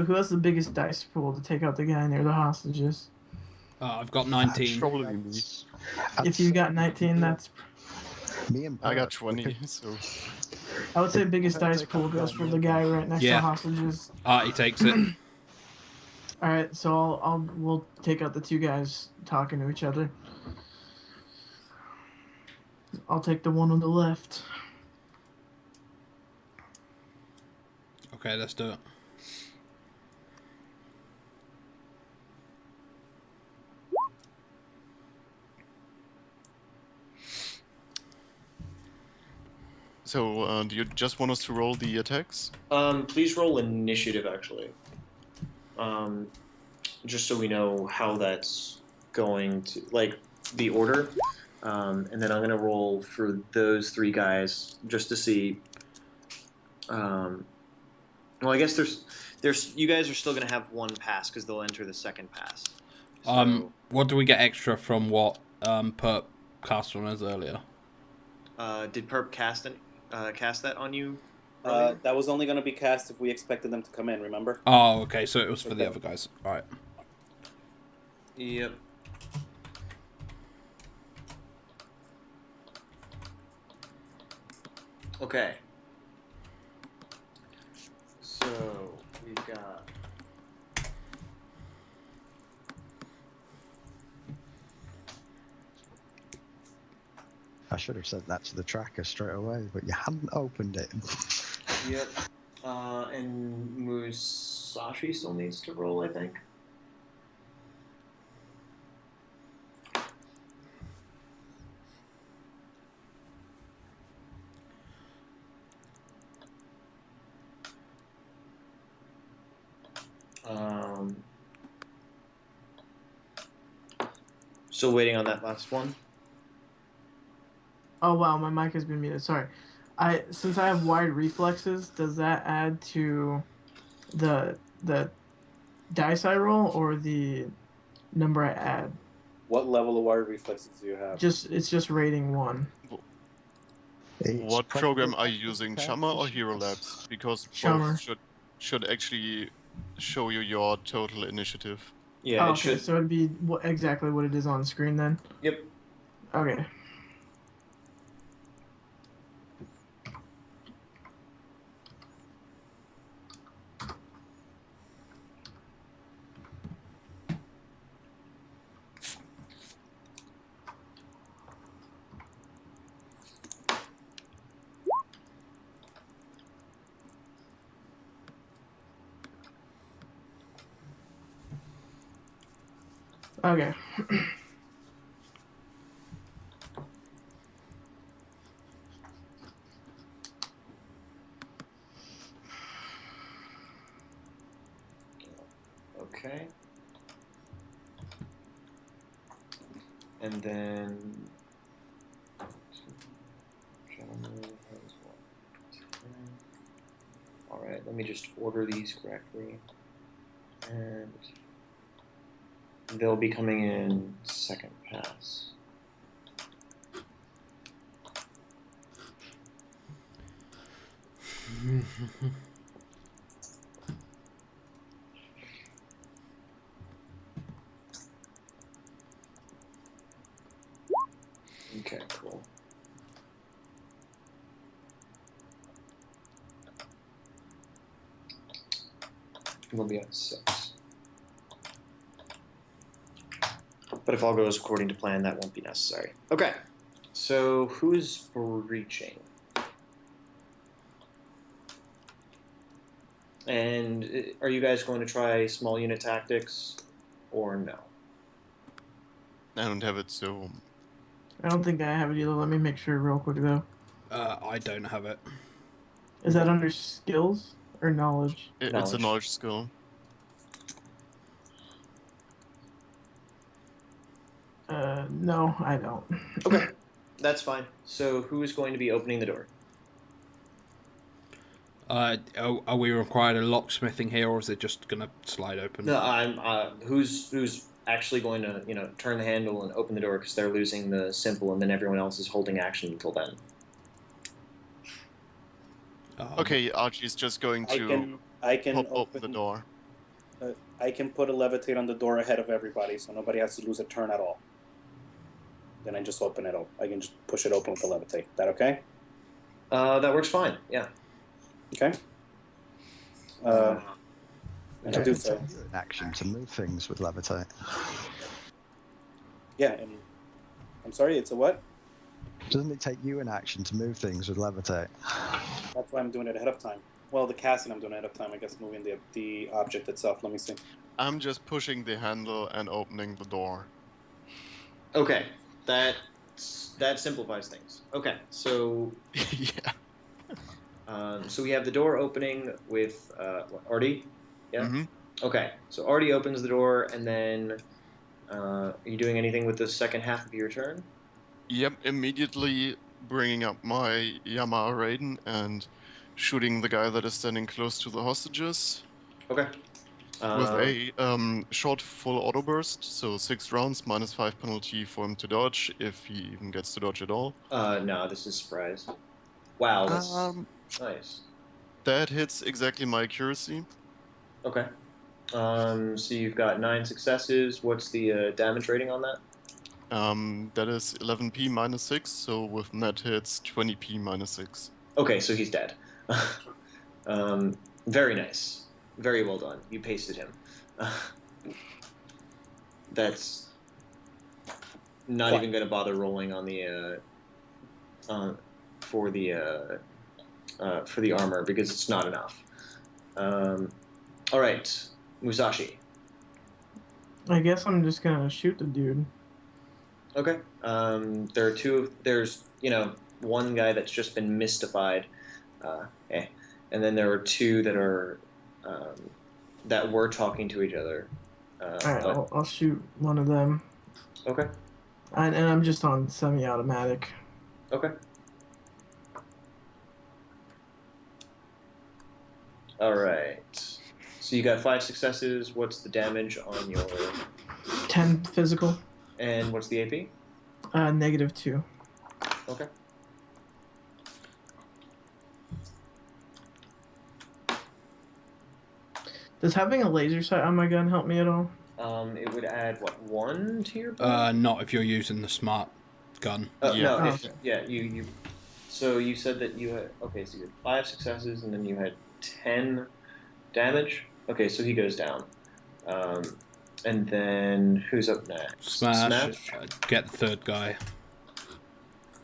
who has the biggest dice pool to take out the guy near the hostages? I've got 19. Probably me. If you got 19, that's. Me and I got Purp, 20, so I would say biggest I'll dice take pool out goes the for guy the guy right next to Yeah. the hostages. Artie takes it. All right, so we'll take out the 2 guys talking to each other. I'll take the one on the left. Okay, let's do it. So, do you just want us to roll the attacks? Please roll initiative, actually. Just so we know how that's going to, like, the order. And then I'm going to roll for those 3 guys just to see. Well, I guess there's you guys are still going to have 1 pass because they'll enter the second pass. So, What do we get extra from what Purp cast on us earlier? did Purp cast that on you? That was only going to be cast if we expected them to come in, remember? Oh, okay, so it was for the Okay. other guys. Alright. Yep. Okay. So we've got. I should have sent that to the tracker straight away, but you hadn't opened it. Yep. And Musashi still needs to roll, I think. Still waiting on that last one. Oh wow, my mic has been muted. Sorry. Since I have wide reflexes, does that add to the dice I roll or the number I add? What level of wire reflexes do you have? It's just rating 1. It's What program probably are you using, Shama or Hero Labs? Because Shama. both should actually show you your total initiative. Yeah, Oh, it okay, should. so it'd be exactly what it is on screen then. Yep. Okay. Okay. Okay. And then. Alright, let me just order these correctly. And they'll be coming in second pass. Okay, cool. We'll be at 6. But if all goes according to plan, that won't be necessary. Okay, so who's breaching? And are you guys going to try small unit tactics or no? I don't have it, so I don't think I have it either. Let me make sure real quick though. I don't have it. Is that under skills or knowledge? it's a knowledge skill. No, I don't. Okay, that's fine. So who is going to be opening the door? Are we required a locksmithing here, or is it just gonna slide open? No, I'm. Who's actually going to turn the handle and open the door because they're losing the simple, and then everyone else is holding action until then. Okay, Archie's just going to I can pop open the door. I can put a levitate on the door ahead of everybody, so nobody has to lose a turn at all. Then I just open it up. I can just push it open with the levitate. That okay? That works fine. Yeah. Okay. And I do so. An action to move things with levitate. Yeah, and I'm sorry, it's a what? Doesn't it take you an action to move things with levitate? That's why I'm doing it ahead of time. Well, the casting I'm doing ahead of time, I guess moving the object itself. Let me see. I'm just pushing the handle and opening the door. Okay, that simplifies things. Okay, so Yeah. so we have the door opening with Artie. Yeah. Mm-hmm. Okay, so Artie opens the door, and then are you doing anything with the second half of your turn? Yep, immediately bringing up my Yamaha Raiden and shooting the guy that is standing close to the hostages Okay. with a short full auto burst, so 6 rounds, -5 penalty for him to dodge, if he even gets to dodge at all. No, this is surprise. Wow, that's nice. That hits exactly my accuracy. Okay. So you've got 9 successes. What's the damage rating on that? That is 11p -6, so with net hits 20p -6. Okay, so he's dead. Very nice. Very well done. You pasted him. That's not even going to bother rolling on the for the armor because it's not enough. All right, Musashi. I guess I'm just gonna shoot the dude. Okay. There are there's one guy that's just been mystified, and then there are 2 that are that were talking to each other. Alright, I'll shoot one of them. Okay. And I'm just on semi-automatic. Okay. All right. So you got 5 successes. What's the damage on your? 10 physical. And what's the AP? -2. Okay. Does having a laser sight on my gun help me at all? It would add what, 1 to your? Not if you're using the smart gun. Yeah. No. Oh, If, okay. yeah. You. So you said that you had. Okay. So you had 5 successes, and then you had 10 damage. Okay. So he goes down. And then who's up next? Smash. Get the third guy.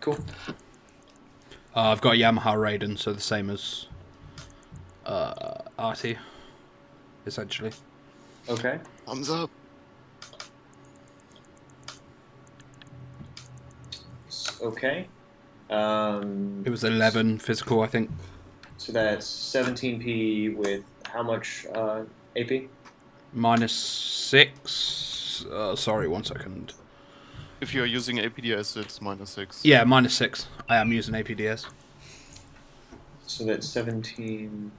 Cool. I've got Yamaha Raiden, so the same as Artie, essentially. Okay. Thumbs up. Okay. It was 11 physical, I think. So that's 17p with how much AP? -6. Sorry, 1 second. If you're using APDS, it's -6. Yeah, -6. I am using APDS. So that's 17.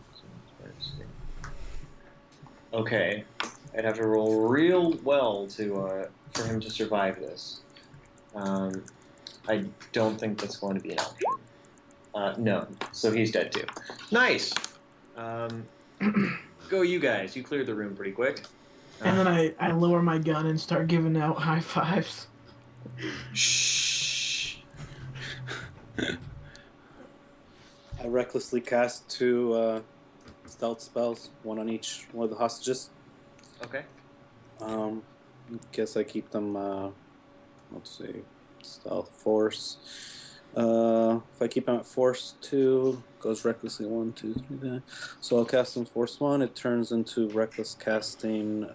Okay, I'd have to roll real well to for him to survive this. I don't think that's going to be an option. No, so he's dead too. Nice. Go you guys. You cleared the room pretty quick. And then I lower my gun and start giving out high fives. Shh. I recklessly cast 2 stealth spells, one on each one of the hostages. Okay. Guess I keep them. Let's see, stealth force. If I keep them at force 2, goes recklessly 1, 2, 3. There. So I'll cast them force 1. It turns into reckless casting.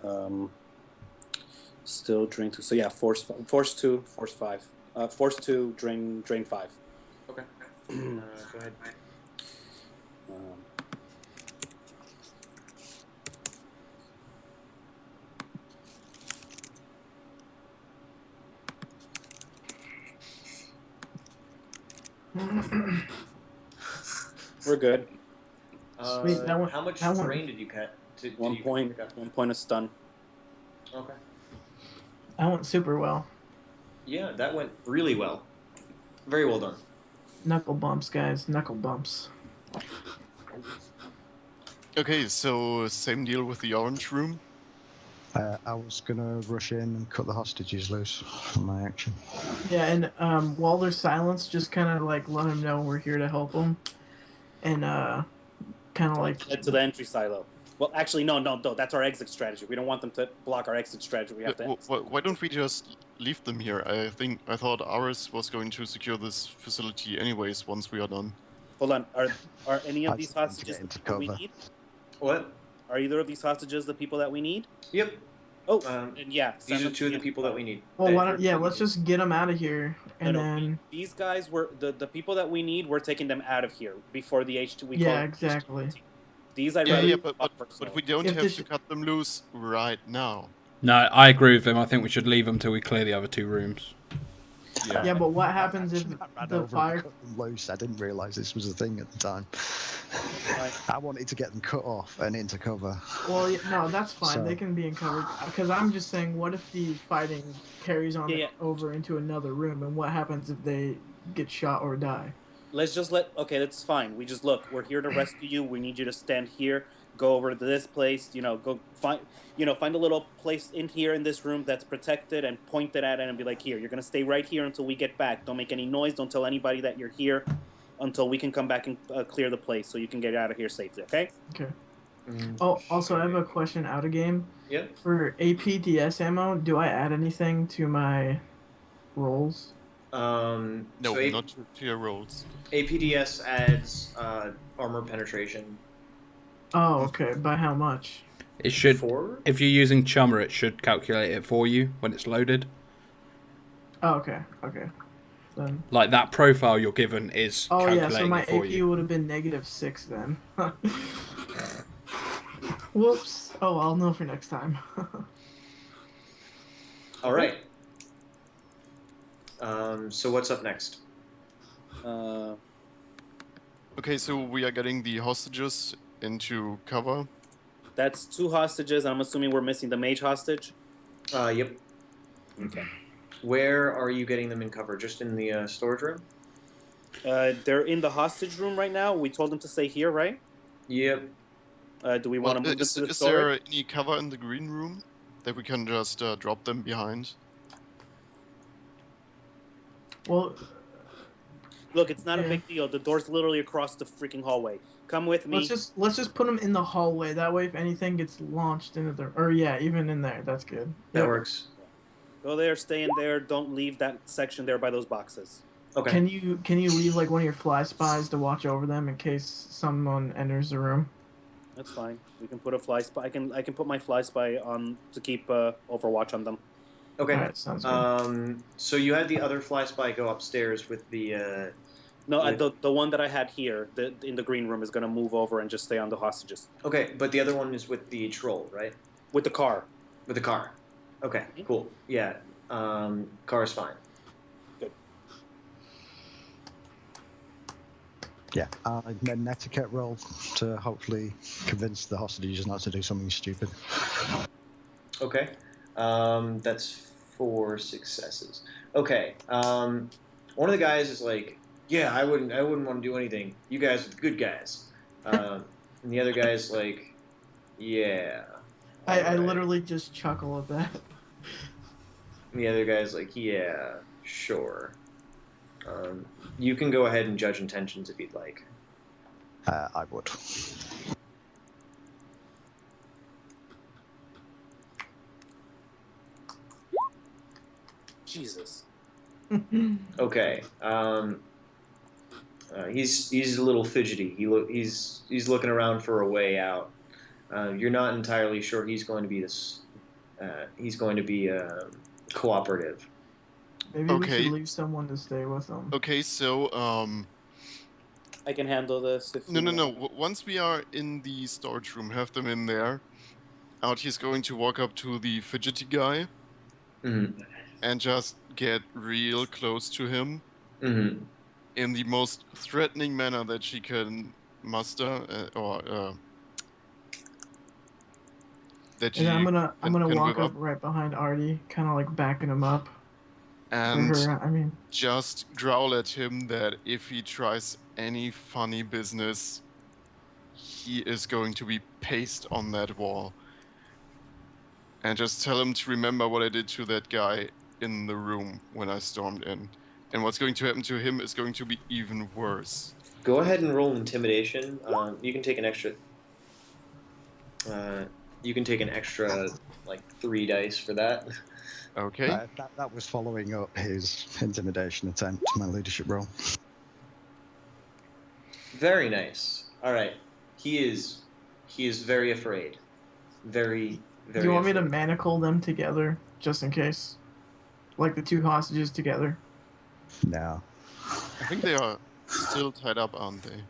Still drain 2. So yeah, force 2, force 5. Force 2, drain 5. Okay. Go ahead. We're good. Sweet, that one- How much that one- drain did you cut? 1 point. 1 point of stun. Okay. That went super well. Yeah, that went really well. Very well done. Knuckle bumps, guys. Knuckle bumps. Okay, so same deal with the orange room. I was gonna rush in and cut the hostages loose from my action. Yeah, and while there's silence, just kind of like let them know we're here to help them, and kind of like Head to the entry silo. Well, actually, no. That's our exit strategy. We don't want them to block our exit strategy. We have to. Why don't we just leave them here? I thought ours was going to secure this facility anyways once we are done. Hold on. Are any of I these just want to hostages get the into people we cover. need? What? Are either of these hostages the people that we need? Yep. Oh, Um, and yeah. These send are them 2 of to the people that we need. well, why don't, yeah, let's just get them out of here, and then these guys were the people that we need. We're taking them out of here before the H2. We call yeah, it exactly. These I'd Yeah, rather yeah, but personally. we don't If have this- to cut them loose right now. No, I agree with him. I think we should leave them till we clear the other 2 rooms. Yeah, but what happens if I ran the over and fire? cut them loose. I didn't realise this was a thing at the time. I wanted to get them cut off and into cover. Well, no, that's fine. So- They can be in cover. Because I'm just saying, what if the fighting carries on Yeah. over into another room, and what happens if they get shot or die? Let's just okay, that's fine. We just look. We're here to rescue you. We need you to stand here. Go over to this place. Go find a little place in here in this room that's protected and point it at it and be like, here, you're gonna stay right here until we get back. Don't make any noise. Don't tell anybody that you're here until we can come back and clear the place so you can get out of here safely. Okay? Okay. Oh, also, I have a question out of game. Yep. For APDS ammo, do I add anything to my rolls? No, So not to your rolls. APDS adds armor penetration. Oh, okay. By how much? It should, 4? if you're using Chummer, it should calculate it for you when it's loaded. Oh, okay. Okay. Then. Like that profile you're given is Oh yeah, calculating so my it for AP you. would have been -6 then. Whoops. Oh, I'll know for next time. All right. So what's up next? Okay, so we are getting the hostages into cover. That's 2 hostages. I'm assuming we're missing the mage hostage. Yep. Okay. Where are you getting them in cover? Just in the storage room? They're in the hostage room right now. We told them to stay here, right? Yep. Do we want to move them Is to the there storage? any cover in the green room that we can just drop them behind? Well, Look, it's not a Yeah. big deal. The door's literally across the freaking hallway. Come with me. let's just put them in the hallway. That way, if anything gets launched into the, or yeah, even in there, that's good. That Yep. works. Go there, stay in there. Don't leave that section there by those boxes. Okay. Can you leave like one of your fly spies to watch over them in case someone enters the room? That's fine. We can put a fly spy. I can put my fly spy on to keep overwatch on them. Okay. All right, sounds good. So you had the other fly spy go upstairs with the. No, Yeah. the one that I had here, in the green room, is gonna move over and just stay on the hostages Okay, but the other one is with the troll, right? with the car. With the car. Okay. Cool. Yeah. Car is fine. Yeah, I made an etiquette roll to hopefully convince the hostages not to do something stupid. Okay. That's 4 successes. Okay. One of the guys is like, "Yeah, I wouldn't want to do anything. You guys are the good guys." And the other guy's like, "Yeah." I alright." literally just chuckle at that. And the other guy's like, "Yeah, sure." You can go ahead and judge intentions if you'd like. I would. Jesus. Okay. He's a little fidgety. He's looking around for a way out. You're not entirely sure he's going to be this. He's going to be cooperative. Maybe we Okay. should leave someone to stay with them. Okay, so I can handle this. If no. you want. Once we are in the storage room, have them in there. He's going to walk up to the fidgety guy Mm-hmm. and just get real close to him Mm-hmm. in the most threatening manner that she can muster, that she And I'm gonna can walk whip up right behind Artie, kind of like backing him up. and I mean, just growl at him that if he tries any funny business, he is going to be pasted on that wall. And just tell him to remember what I did to that guy in the room when I stormed in. And what's going to happen to him is going to be even worse. Go ahead and roll intimidation. You can take an extra. Like 3 dice for that. Okay. That was following up his intimidation attempt, my leadership roll. Very nice. All right. He is very afraid. Very. do you want me to manacle them together, just in case? Like the two hostages together? No. I think they are still tied up, aren't they?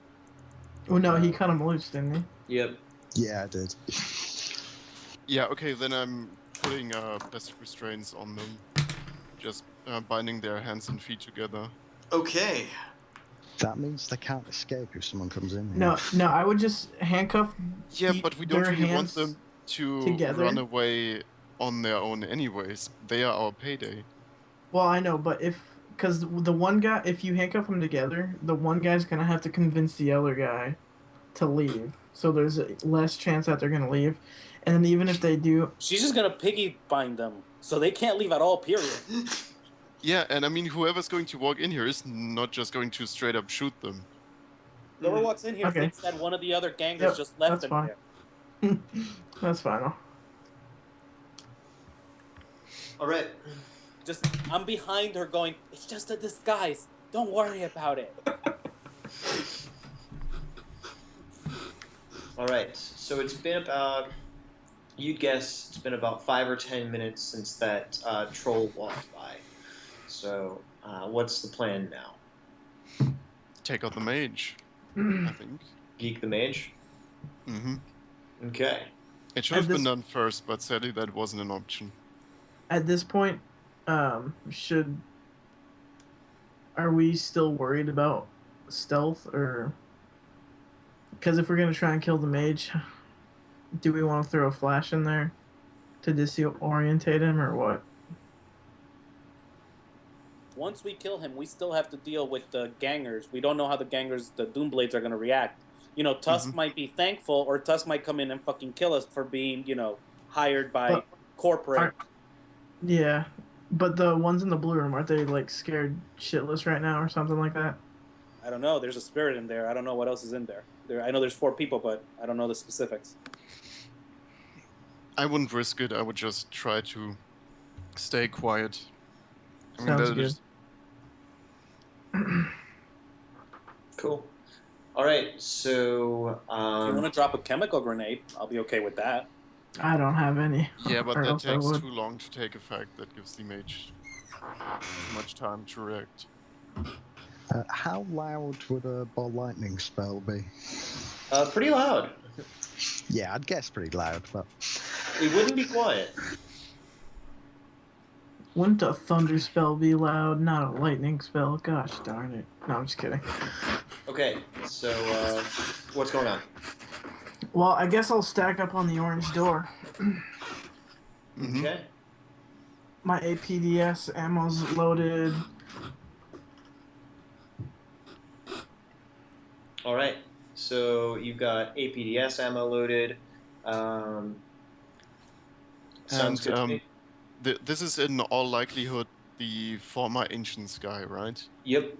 Oh no, he cut them loose, didn't he? Yep. Yeah, I did. Yeah, okay, then I'm putting best restraints on them. Just binding their hands and feet together. Okay. That means they can't escape if someone comes in here. No, I would just handcuff. Yeah, but we don't their really want hands them to together. run away on their own anyways. They are our payday. Well, I know, but because the one guy, if you handcuff them together, the one guy's gonna have to convince the other guy to leave. So there's less chance that they're gonna leave, and then even if they do, She's just gonna piggy bind them, so they can't leave at all. Period. Yeah, and I mean, whoever's going to walk in here is not just going to straight up shoot them. Whoever walks in here Okay. thinks that one of the other gangers Yep, just left that's them fine. there. That's fine. All right. Just I'm behind her, going, "It's just a disguise. Don't worry about it." All right. So it's been about. You'd guess it's been about 5 or 10 minutes since that troll walked by. So what's the plan now? Take out the mage, I think. Geek the mage. Mm-hmm. Okay. It should have been done first, but sadly that wasn't an option. At this point, are we still worried about stealth, or because if we're gonna try and kill the mage, do we want to throw a flash in there to disorientate him, or what? Once we kill him, we still have to deal with the gangers. We don't know how the Doomblades are going to react. You know, Tusk might be thankful, or Tusk might come in and fucking kill us for being, hired by corporate. Yeah, but the ones in the blue room, aren't they like scared shitless right now or something like that? I don't know. There's a spirit in there. I don't know what else is in there. I know there's 4 people, but I don't know the specifics. I wouldn't risk it. I would just try to stay quiet. Sounds good. Cool. All right. So. If you want to drop a chemical grenade, I'll be okay with that. I don't have any. Yeah, but Or that else I takes would. too long to take effect. That gives the mage too much time to react. How loud would a ball lightning spell be? Pretty loud. Yeah, I'd guess pretty loud, but It wouldn't be quiet. Wouldn't a thunder spell be loud, not a lightning spell? Gosh darn it. No, I'm just kidding. Okay. So what's going on? Well, I guess I'll stack up on the orange door. Mhm. Okay. My APDS ammo's loaded. All right. So you've got APDS ammo loaded. Sounds good to me. This is in all likelihood the former Ancients guy, right? Yep.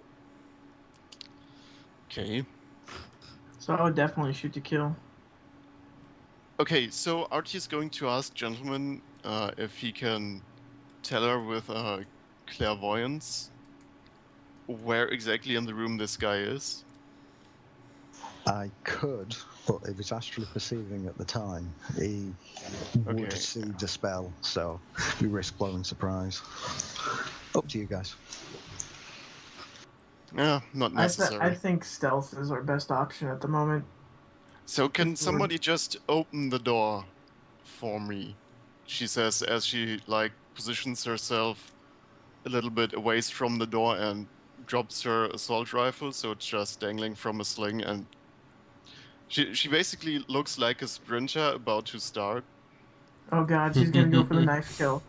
Okay. So I would definitely shoot to kill. Okay, so Archie is going to ask Gentleman if he can tell her with clairvoyance where exactly in the room this guy is. I could, but if it's actually perceiving at the time, he would Okay. see the spell, so we risk blowing surprise. Up to you guys. Yeah, not necessary. I think stealth is our best option at the moment. So can If we're- somebody just open the door for me? She says as she positions herself a little bit away from the door and drops her assault rifle, so it's just dangling from a sling, and she basically looks like a sprinter about to start. Oh god, she's gonna go for the knife kill.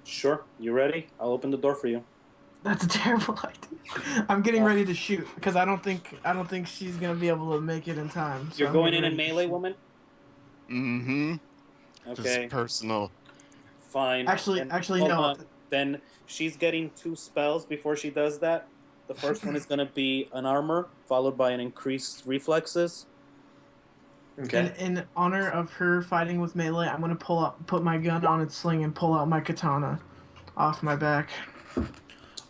Sure, you ready? I'll open the door for you. That's a terrible idea. I'm getting ready to shoot because I don't think she's gonna be able to make it in time. So You're I'm going getting in ready to melee, shoot. woman? Mm-hmm. This Okay, is personal. fine. Actually, Hold no. on. Then she's getting 2 spells before she does that. The first one is going to be an armor, followed by an increased reflexes. Okay. In honor of her fighting with melee, I'm gonna put my gun on its sling and pull out my katana off my back.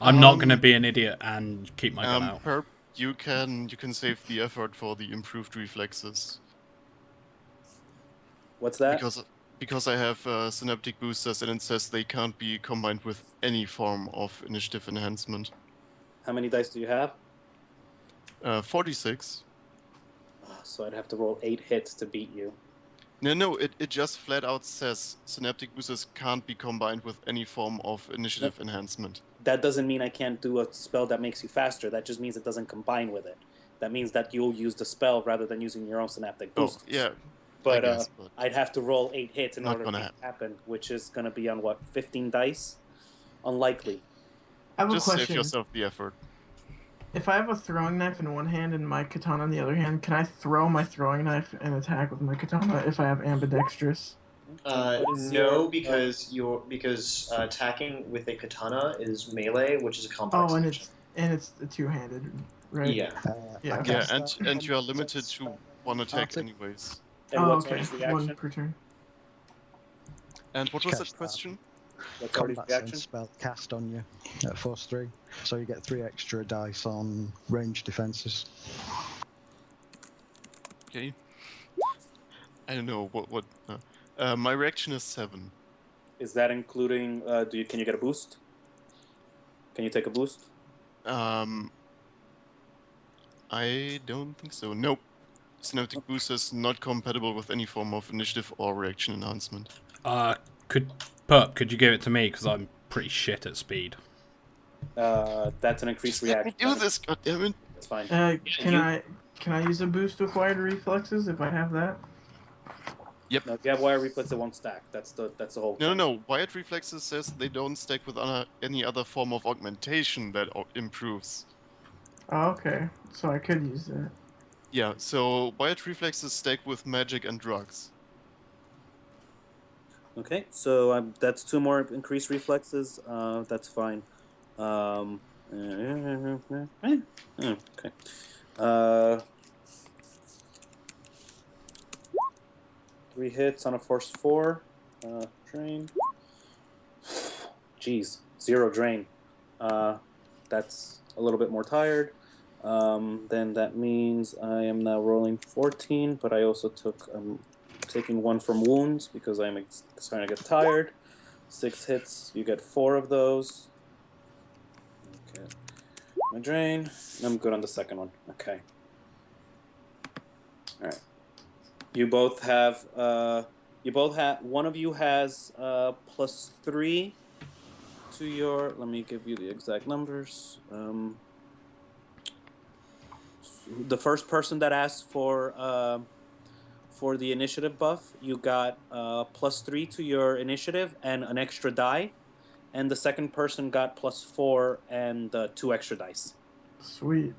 I'm not going to be an idiot and keep my gun out. Purp, you can save the effort for the improved reflexes. What's that? Because I have synaptic boosters and it says they can't be combined with any form of initiative enhancement. How many dice do you have? 46. So I'd have to roll 8 hits to beat you. No, it just flat out says synaptic boosters can't be combined with any form of initiative enhancement. That doesn't mean I can't do a spell that makes you faster. That just means it doesn't combine with it. That means that you'll use the spell rather than using your own synaptic boosters. Oh, yeah. But, I guess, but I'd have to roll 8 hits in Not order to gonna make it happen, which is going to be on, 15 dice? Unlikely. I have just a save question. yourself the effort. If I have a throwing knife in one hand and my katana in the other hand, can I throw my throwing knife and attack with my katana if I have ambidextrous? No, because attacking with a katana is melee, which is a complex. Oh, and action. it's a two-handed, right? Yeah. Yeah. I Okay. Yeah, cast that and you are on limited to one attack anyways. And Oh, what's okay. Artie's One reaction? per turn. And what was Catch that that. question? What's Artie's combat reaction? sense spell cast on you at force 3, so you get 3 extra dice on range defenses. Okay. I don't know what. My reaction is 7. Is that including, can you get a boost? Can you take a boost? I don't think so. Nope. Synaptic boost is not compatible with any form of initiative or reaction enhancement. Could you give it to me because I'm pretty shit at speed. That's an increased Just let me reaction. do this, goddammit. That's fine. Can I use a boost with wired reflexes if I have that? Yep. No, if you have wire reflex, it won't stack. That's the whole thing. No. Wired reflexes says they don't stack with any other form of augmentation that improves. Oh, okay. So I could use that. Yeah, so wired reflexes stack with magic and drugs. Okay, so that's 2 more increased reflexes. That's fine. Okay. 3 hits on a force 4. Drain. Jeez, 0 drain. That's a little bit more tired. Then that means I am now rolling 14, but I also taking 1 from wounds because I'm starting to get tired. 6 hits, you get 4 of those. Okay, my drain. I'm good on the second one. Okay. All right. You both have. One of you has +3 to your. Let me give you the exact numbers. The first person that asked for the initiative buff, you got +3 to your initiative and an extra die, and the second person got +4 and 2 extra dice. Sweet.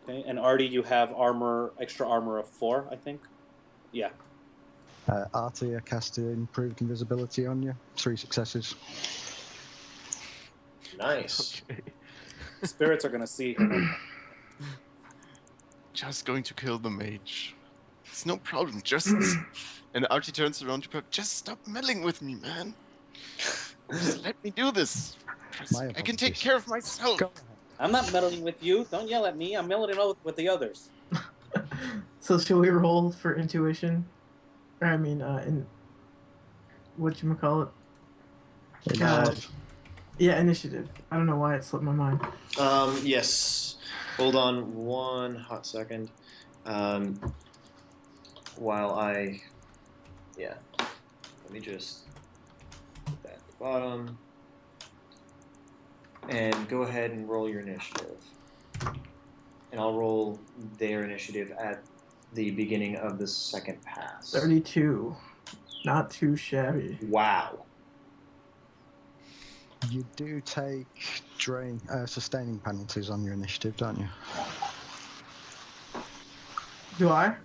Okay, and Artie, you have extra armor of 4, I think. Yeah. Artie, I cast improved invisibility on you. 3 successes. Nice. Okay. Spirits are gonna see her. No. Just going to kill the mage. It's no problem. Just and Archie turns around to Purp. Just stop meddling with me, man. Just let me do this. My I can take apologies. care of myself. Go ahead. I'm not meddling with you. Don't yell at me. I'm meddling with the others. So should we roll for intuition? Or I mean, in whatchamacallit? Initiative. Yeah, initiative. I don't know why it slipped my mind. Yes. Hold on one hot second. While I, yeah, let me just put that at the bottom. And go ahead and roll your initiative. And I'll roll their initiative at the beginning of the second pass. 32. Not too shabby. Wow. You do take sustaining penalties on your initiative, don't you? Do I?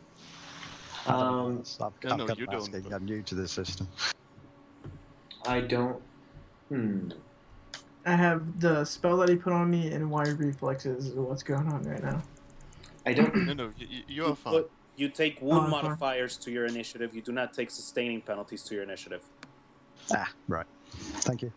Um, I've no, got you to ask don't, it. I'm new to the system. I don't. I have the spell that he put on me and wide reflexes is what's going on right now. I don't. No, you are fine. You take wound I'm fine. modifiers to your initiative. You do not take sustaining penalties to your initiative. Ah, right. Thank you.